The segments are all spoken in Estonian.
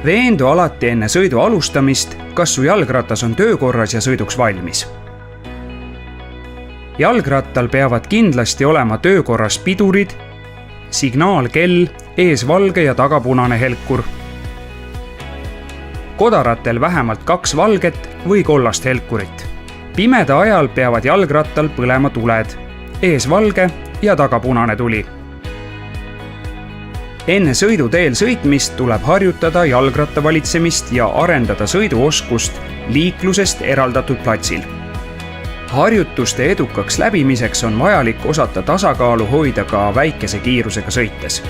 Veendu alati enne sõidu alustamist, kas su jalgratas on töökorras ja sõiduks valmis. Jalgrattal peavad kindlasti olema töökorras pidurid, signaalkell, ees valge ja taga punane helkur. Kodaratel vähemalt 2 valget või kollast helkurit. Pimeda ajal peavad jalgrattal põlema tuled, ees valge ja taga punane tuli. Enne sõiduteel sõitmist tuleb harjutada jalgratta valitsemist ja arendada sõiduoskust liiklusest eraldatud platsil. Harjutuste edukaks läbimiseks on vajalik osata tasakaalu hoida ka väikese kiirusega sõites.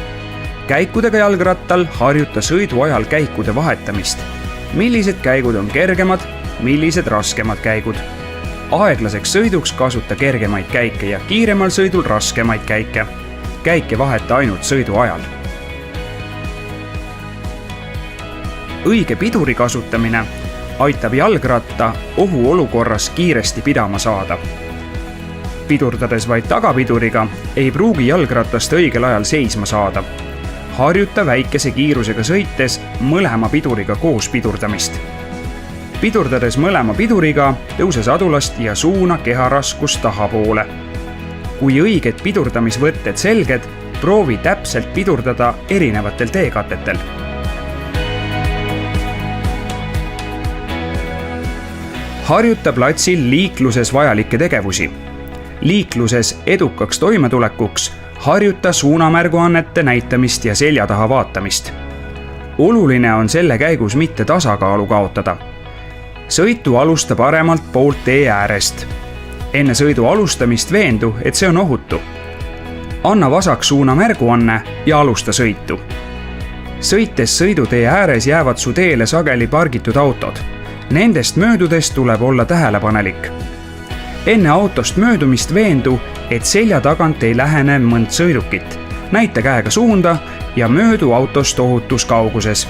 Käikudega jalgrattal harjuta sõidu ajal käikude vahetamist. Millised käigud on kergemad, millised raskemad käigud. Aeglaseks sõiduks kasuta kergemaid käike ja kiiremal sõidul raskemaid käike. Käike vaheta ainult sõidu ajal. Õige piduri kasutamine aitab jalgratta ohuolukorras kiiresti pidama saada. Pidurdades vaid tagapiduriga ei pruugi jalgratast õigel ajal seisma saada. Harjuta väikese kiirusega sõites mõlema piduriga koos pidurdamist. Pidurdades mõlema piduriga tõuse sadulast ja suuna keharaskust tahapoole. Kui õiged pidurdamisvõtted selged, proovi täpselt pidurdada erinevatel teekatetel. Harjuta platsil liikluses vajalikke tegevusi. Liikluses edukaks toimetulekuks harjuta suunamärguannete näitamist ja selja taha vaatamist. Oluline on selle käigus mitte tasakaalu kaotada. Sõitu alusta paremalt poolt tee äärest. Enne sõidu alustamist veendu, et see on ohutu. Anna vasak suunamärguanne ja alusta sõitu. Sõites sõidutee ääres jäävad su teele sageli pargitud autod. Nendest möödudes tuleb olla tähelepanelik. Enne autost möödumist veendu, et selja tagant ei lähene mõnd sõidukit. Näita käega suunda ja möödu autost ohutus kauguses.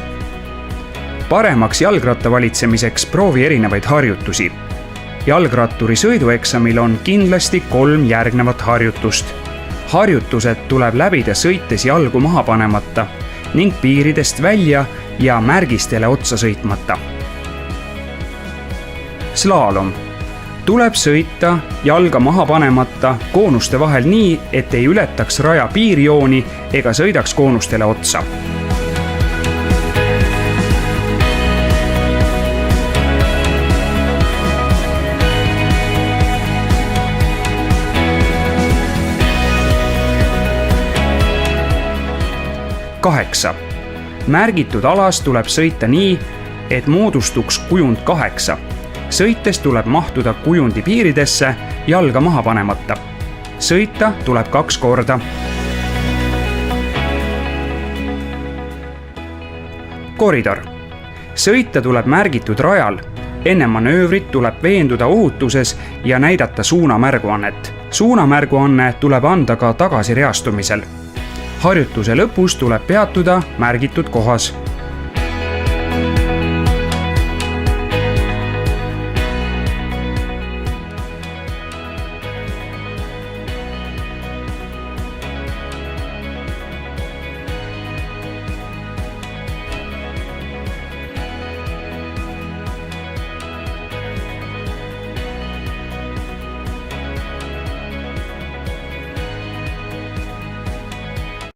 Paremaks jalgratta valitsemiseks proovi erinevaid harjutusi. Jalgratturi sõidueksamil on kindlasti 3 järgnevat harjutust. Harjutused tuleb läbida sõites jalgu maha panemata ning piiridest välja ja märgistele otsa sõitmata. Slaalom. Tuleb sõita jalga maha panemata koonuste vahel nii, et ei ületaks raja piirjooni ega sõidaks koonustele otsa. Kaheksa. Märgitud alas tuleb sõita nii, et moodustuks kujund 8. Sõites tuleb mahtuda kujundi piiridesse jalga maha panemata. Sõita tuleb 2 korda. Koridor. Sõita tuleb märgitud rajal. Enne manöövrit tuleb veenduda ohutuses ja näidata suunamärguannet. Suunamärguanne tuleb anda ka tagasireastumisel. Harjutuse lõpus tuleb peatuda märgitud kohas.